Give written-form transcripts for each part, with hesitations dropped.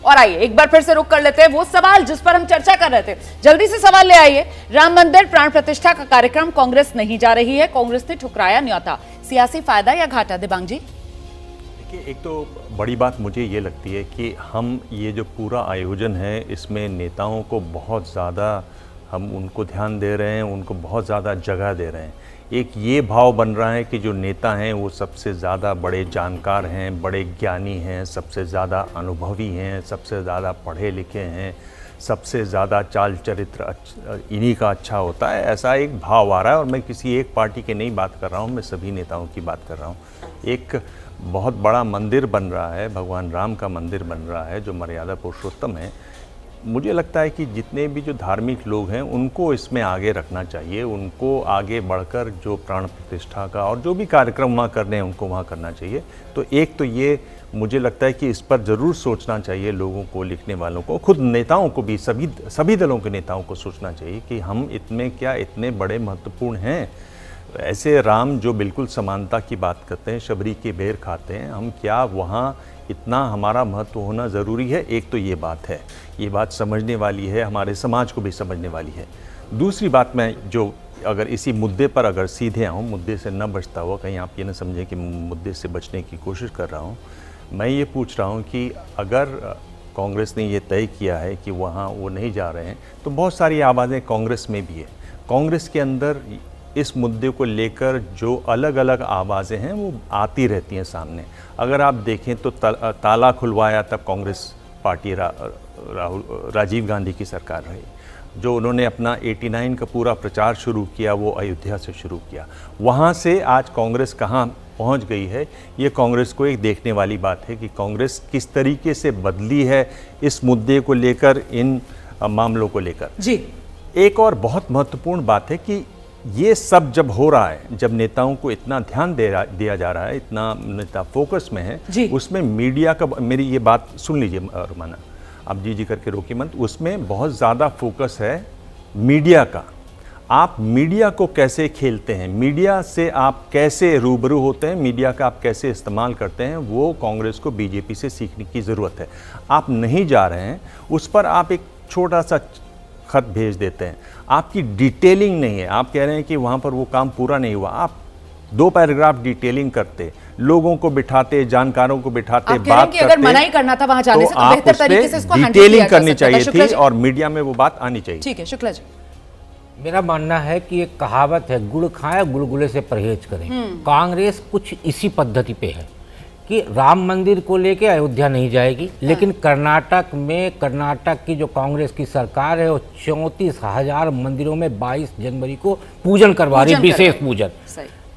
और आइए एक बार फिर से रुक कर लेते हैं वो सवाल जिस पर हम चर्चा कर रहे थे। जल्दी से सवाल ले आइए। राम मंदिर प्राण प्रतिष्ठा का कार्यक्रम कांग्रेस नहीं जा रही है, कांग्रेस ने ठुकराया न्योता, सियासी फायदा या घाटा? दिबांग जी। देखिए, एक तो बड़ी बात मुझे ये लगती है कि हम ये जो पूरा आयोजन है इसमें नेताओं को बहुत ज़्यादा हम उनको ध्यान दे रहे हैं, उनको बहुत ज़्यादा जगह दे रहे हैं। एक ये भाव बन रहा है कि जो नेता हैं वो सबसे ज़्यादा बड़े जानकार हैं, बड़े ज्ञानी हैं, सबसे ज़्यादा अनुभवी हैं, सबसे ज़्यादा पढ़े लिखे हैं, सबसे ज़्यादा चाल चरित्र इन्हीं का अच्छा होता है, ऐसा एक भाव आ रहा है। और मैं किसी एक पार्टी की नहीं बात कर रहा हूँ, मैं सभी नेताओं की बात कर रहा हूँ। एक बहुत बड़ा मंदिर बन रहा है, भगवान राम का मंदिर बन रहा है जो मर्यादा पुरुषोत्तम है। मुझे लगता है कि जितने भी जो धार्मिक लोग हैं उनको इसमें आगे रखना चाहिए, उनको आगे बढ़कर जो प्राण प्रतिष्ठा का और जो भी कार्यक्रम वहाँ करने हैं उनको वहाँ करना चाहिए। तो एक तो ये मुझे लगता है कि इस पर ज़रूर सोचना चाहिए लोगों को, लिखने वालों को, खुद नेताओं को भी, सभी दलों के नेताओं को सोचना चाहिए कि हम इतने बड़े महत्वपूर्ण हैं। ऐसे राम जो बिल्कुल समानता की बात करते हैं, शबरी के बेर खाते हैं, हम क्या वहाँ इतना हमारा महत्व होना ज़रूरी है? एक तो ये बात है, ये बात समझने वाली है, हमारे समाज को भी समझने वाली है। दूसरी बात मैं जो अगर इसी मुद्दे पर अगर सीधे आऊँ, मुद्दे से न बचता हुआ, कहीं आप ये न समझें कि मुद्दे से बचने की कोशिश कर रहा हूँ, मैं ये पूछ रहा हूँ कि अगर कांग्रेस ने ये तय किया है कि वहाँ वो नहीं जा रहे हैं, तो बहुत सारी आवाज़ें कांग्रेस में भी है। कांग्रेस के अंदर इस मुद्दे को लेकर जो अलग अलग आवाज़ें हैं वो आती रहती हैं सामने। अगर आप देखें तो ताला खुलवाया तब कांग्रेस पार्टी राजीव गांधी की सरकार रही, जो उन्होंने अपना 89 का पूरा प्रचार शुरू किया वो अयोध्या से शुरू किया। वहाँ से आज कांग्रेस कहाँ पहुँच गई है, ये कांग्रेस को एक देखने वाली बात है कि कांग्रेस किस तरीके से बदली है इस मुद्दे को लेकर, इन मामलों को लेकर। जी, एक और बहुत महत्वपूर्ण बात है कि ये सब जब हो रहा है, जब नेताओं को इतना ध्यान दिया जा रहा है, इतना नेता फोकस में है, उसमें मीडिया का, मेरी ये बात सुन लीजिए रुमाना, आप जी करके रोकिए मत, उसमें बहुत ज़्यादा फोकस है मीडिया का। आप मीडिया को कैसे खेलते हैं, मीडिया से आप कैसे रूबरू होते हैं, मीडिया का आप कैसे इस्तेमाल करते हैं, वो कांग्रेस को बीजेपी से सीखने की ज़रूरत है। आप नहीं जा रहे हैं, उस पर आप एक छोटा सा खत भेज देते हैं, आपकी डिटेलिंग नहीं है, आप कह रहे हैं कि वहाँ पर वो काम पूरा नहीं हुआ, आप 2 पैराग्राफ डिटेलिंग करते, लोगों को बिठाते, जानकारों को बिठाते, बात करते, अगर मना ही करना था वहाँ जाने से तो बेहतर तरीके से इसको डिटेलिंग करनी चाहिए थी और मीडिया में वो बात आनी चाहिए। ठीक है, शुक्ला जी। मेरा मानना है कि एक कहावत है, गुड़ खाए गुलगुले से परहेज करें। कांग्रेस कुछ इसी पद्धति पे है कि राम मंदिर को लेके अयोध्या नहीं जाएगी, लेकिन कर्नाटक में, कर्नाटक की जो कांग्रेस की सरकार है वो 34,000 मंदिरों में 22 जनवरी को पूजन करवा रही है, विशेष पूजन।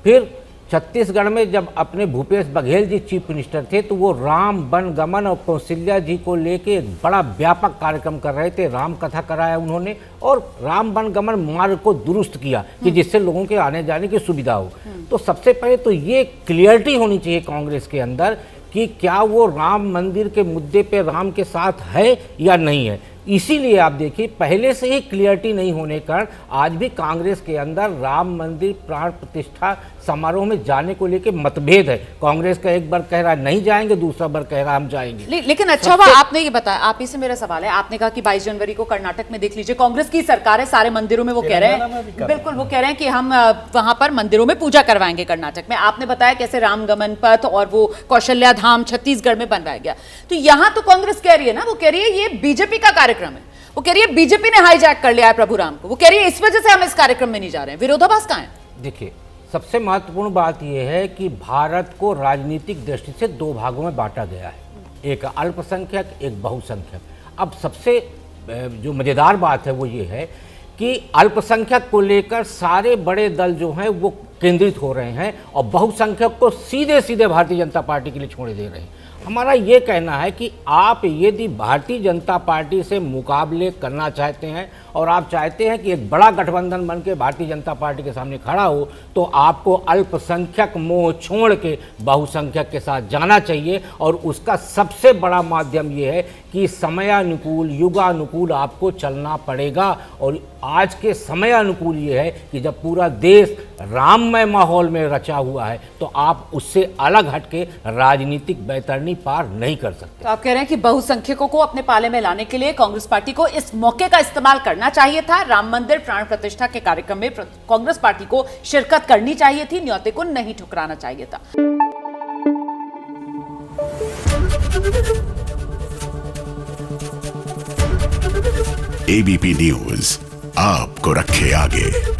फिर छत्तीसगढ़ में जब अपने भूपेश बघेल जी चीफ मिनिस्टर थे तो वो राम वन गमन और कौशल्या जी को लेके एक बड़ा व्यापक कार्यक्रम कर रहे थे, राम कथा कराया उन्होंने और राम वन गमन मार्ग को दुरुस्त किया कि जिससे लोगों के आने जाने की सुविधा हो। तो सबसे पहले तो ये क्लियरिटी होनी चाहिए कांग्रेस के अंदर कि क्या वो राम मंदिर के मुद्दे पे राम के साथ है या नहीं है। इसीलिए आप देखिए पहले से ही क्लियरिटी नहीं होने के कारण आज भी कांग्रेस के अंदर राम मंदिर प्राण प्रतिष्ठा समारोह में जाने को लेकर मतभेद है। कांग्रेस का एक बार कह रहा है नहीं जाएंगे, दूसरा बार कह रहा है हम जाएंगे। लेकिन अच्छा हुआ आपने ये बताया, आप ही से मेरा सवाल है, आपने कहा कि 22 जनवरी को कर्नाटक में देख लीजिए कांग्रेस की सरकार है, सारे मंदिरों में वो कह रहे हैं, बिल्कुल वो कह रहे हैं कि हम वहां पर मंदिरों में पूजा करवाएंगे कर्नाटक में। आपने बताया कैसे रामगमन पथ और वो कौशल्या धाम छत्तीसगढ़ में बनवाया गया। तो यहाँ तो कांग्रेस कह रही है ना, वो कह रही है ये बीजेपी का कार्यक्रम है, वो कह रही है बीजेपी ने हाईजैक कर लिया है प्रभु राम को, वो कह रही है इस वजह से हम इस कार्यक्रम में नहीं जा रहे हैं। विरोधाभास कहां है? देखिए, सबसे महत्वपूर्ण बात यह है कि भारत को राजनीतिक दृष्टि से 2 भागों में बांटा गया है, एक अल्पसंख्यक, एक बहुसंख्यक। अब सबसे जो मजेदार बात है वो ये है कि अल्पसंख्यक को लेकर सारे बड़े दल जो हैं वो केंद्रित हो रहे हैं और बहुसंख्यक को सीधे सीधे भारतीय जनता पार्टी के लिए छोड़े दे रहे हैं। हमारा ये कहना है कि आप यदि भारतीय जनता पार्टी से मुकाबले करना चाहते हैं और आप चाहते हैं कि एक बड़ा गठबंधन बन के भारतीय जनता पार्टी के सामने खड़ा हो, तो आपको अल्पसंख्यक मोह छोड़ के बहुसंख्यक के साथ जाना चाहिए। और उसका सबसे बड़ा माध्यम ये है कि समयानुकूल, युगानुकूल आपको चलना पड़ेगा। और आज के समयानुकूल ये है कि जब पूरा देश राममय माहौल में रचा हुआ है तो आप उससे अलग हटके राजनीतिक बैतरनी राजधानी पार नहीं कर सकते। तो आप कह रहे हैं कि बहुसंख्यकों को अपने पाले में लाने के लिए कांग्रेस पार्टी को इस मौके का इस्तेमाल करना चाहिए था। राम मंदिर प्राण प्रतिष्ठा के कार्यक्रम में कांग्रेस पार्टी को शिरकत करनी चाहिए थी, न्योते को नहीं ठुकराना चाहिए था। एबीपी न्यूज आपको रखे आगे।